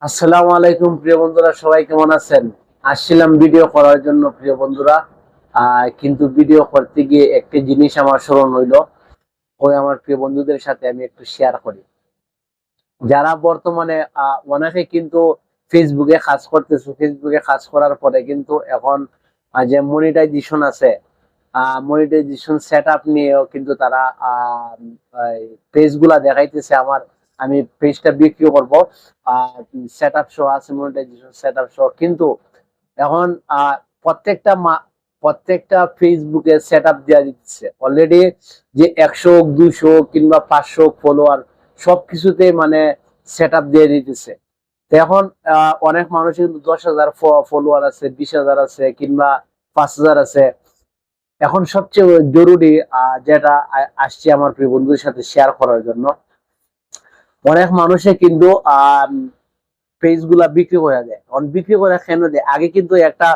আসসালামু আলাইকুম প্রিয় বন্ধুরা, সবাই কেমন আছেন? আসছিলাম ভিডিও করার জন্য প্রিয় বন্ধুরা। কিন্তু ভিডিও করতে গিয়ে একটি জিনিস আমার স্মরণ হইলো, ওই আমার প্রিয় বন্ধুদের সাথে আমি একটু শেয়ার করি। যারা বর্তমানে অনেকে কিন্তু ফেসবুকে কাজ করতেছে, ফেসবুকে কাজ করার পরে কিন্তু এখন যে মনিটাইজেশন আছে, মনিটাইজেশন সেট আপ নিয়েও কিন্তু তারা পেজ গুলা দেখাইতেছে আমার, আমি পেজটা বিক্রি করবো, সেট আপ সহ আছে, মনিটাইজেশন সেট আপ সহ। কিন্তু এখন প্রত্যেকটা প্রত্যেকটা ফেসবুকে সেট আপ দেওয়া দিচ্ছে অলরেডি, যে 100 200 কিংবা 500 ফলোয়ার সবকিছুতে মানে সেট আপ দিয়ে দিতেছে। তো এখন অনেক মানুষ কিন্তু 10,000 ফলোয়ার আছে, 20,000 আছে, কিংবা 5,000 আছে। এখন সবচেয়ে জরুরি যেটা আসছে আমার প্রিয় বন্ধুদের সাথে শেয়ার করার জন্য, অনেক মানুষে কিন্তু পেজ গুলা বিক্রি করে দেয়। বিক্রি করে কেন দেয়? আগে কিন্তু একটা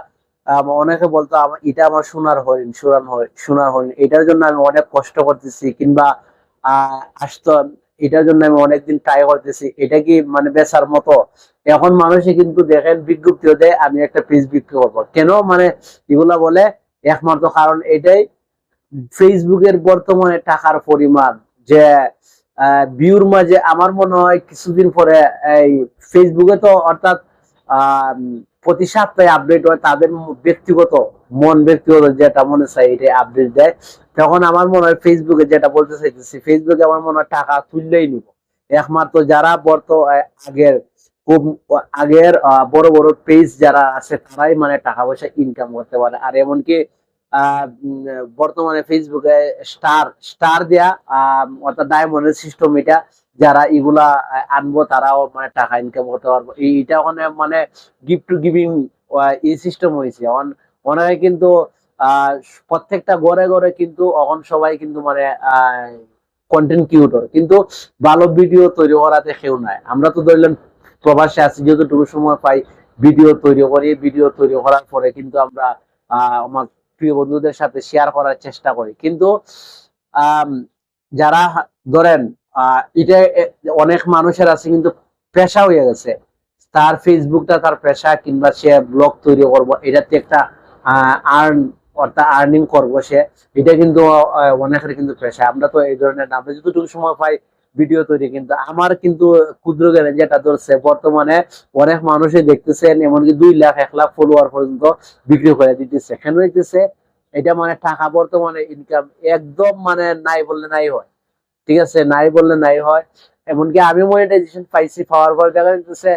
অনেকে বলতো এটা আমার সোনার হরিণ, সোনার হরিণ, এটার জন্য আমি অনেক কষ্ট করতেছি, কিংবা আসতো, এটার জন্য আমি অনেকদিন ট্রাই করতেছি, এটা কি মানে বেচার মতো? এখন মানুষে কিন্তু দেখেন বিজ্ঞপ্তিও দেয় আমি একটা পেজ বিক্রি করবো। কেন মানে এগুলা বলে? একমাত্র কারণ এটাই, ফেসবুকের বর্তমানে টাকার পরিমাণ, যে ভিউর মাঝে আমার মনে হয় কিছুদিন পরে এই ফেসবুকে তো অর্থাৎ প্রতি সপ্তাহে আপডেট হয়, তাদের ব্যক্তিগত যেটা মনে চাই এটা আপডেট দেয়। তখন আমার মনে হয় ফেসবুকে যেটা বলতে চাইতেছি, ফেসবুকে আমার মনে হয় টাকা তুললেই নিব। একমাত্র যারা আগের খুব আগের বড় বড় পেজ যারা আছে তারাই মানে টাকা পয়সা ইনকাম করতে পারে। আর এমনকি বর্তমানে ফেসবুকে স্টার স্টার দেয়া, অর্থাৎ ডায়মন্ডের সিস্টেম, এটা যারা এগুলা আনবো তারাও মানে টাকা ইনকাম করতে পারবো। এইটা ওখানে মানে গিফট টু গিভিং এই সিস্টেম হয়েছে। অনেকে কিন্তু আহ প্রত্যেকটা ঘরে ঘরে কিন্তু এখন সবাই কিন্তু মানে কন্টেন্ট ক্রিয়েটর, কিন্তু ভালো ভিডিও তৈরি করাতে কেউ নাই। আমরা তো ধরলেন প্রবাসে আছি, যতটুকু সময় পাই ভিডিও তৈরি করি, ভিডিও তৈরি করার পরে কিন্তু আমরা আমার প্রিয় বন্ধুদের সাথে শেয়ার করার চেষ্টা করি। কিন্তু যারা ধরেন এটা অনেক মানুষের আছে কিন্তু পেশা হয়ে গেছে, তার ফেসবুকটা তার পেশা, কিংবা সে ব্লগ তৈরি করবো, এটাতে একটা আর্ন, অর্থাৎ আর্নিং করবো সে, এটা কিন্তু অনেকের কিন্তু পেশা। আমরা তো এই ধরনের না, আমরা যতটুকু সময় পাই ভিডিও তৈরি। কিন্তু আমার কিন্তু ক্ষুদ্র জ্ঞানে যেটা ধরছে, বর্তমানে অনেক মানুষই দেখতেছেন এমনকি 2 লাখ 1 লাখ ফলোয়ার পর্যন্ত বিক্রি করে দিতেছে। কেন দিতেছে? এটা মানে টাকা বর্তমানে ইনকাম একদম মানে নাই বললে নাই হয়। ঠিক আছে, নাই বললে নাই হয়। এমনকি আমি মনিটাইজেশন পাইছি, পাওয়ার পর দেখা যাচ্ছে